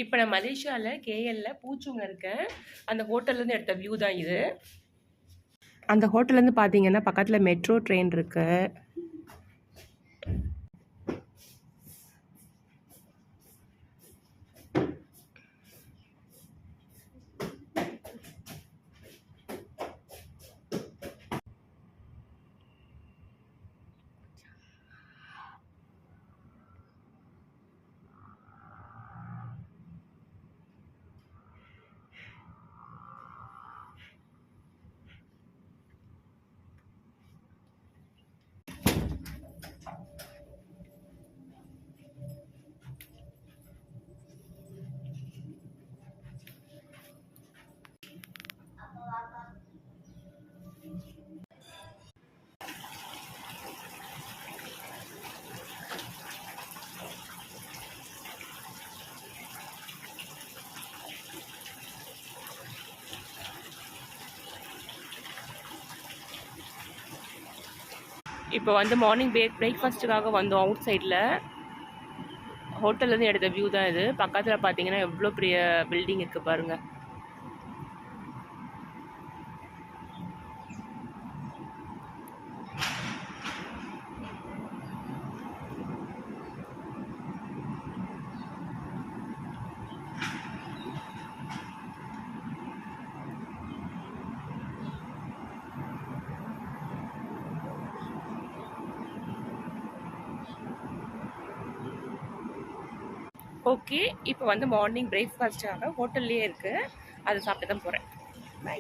இப்போ நான் மலேசியாவில் கேஎல்ல பூச்சூங்கில் இருக்கேன். அந்த ஹோட்டல்லேருந்து எடுத்த வியூ தான் இது. அந்த ஹோட்டல்லேருந்து பார்த்தீங்கன்னா பக்கத்தில் மெட்ரோ ட்ரெயின் இருக்கு. இப்போ வந்து மார்னிங் பிரேக்ஃபாஸ்ட்டுக்காக வந்தோம். அவுட் சைடில் ஹோட்டல்லேருந்து எடுத்த வியூ தான் இது. பக்கத்தில் பார்த்தீங்கன்னா எவ்வளோ பெரிய பில்டிங் இருக்குது பாருங்கள். ஓகே, இப்போ வந்து மார்னிங் பிரேக்ஃபாஸ்ட்டாக ஹோட்டல்லையே இருக்குது. அதை சாப்பிட்டு தான் போகிறேன். பை.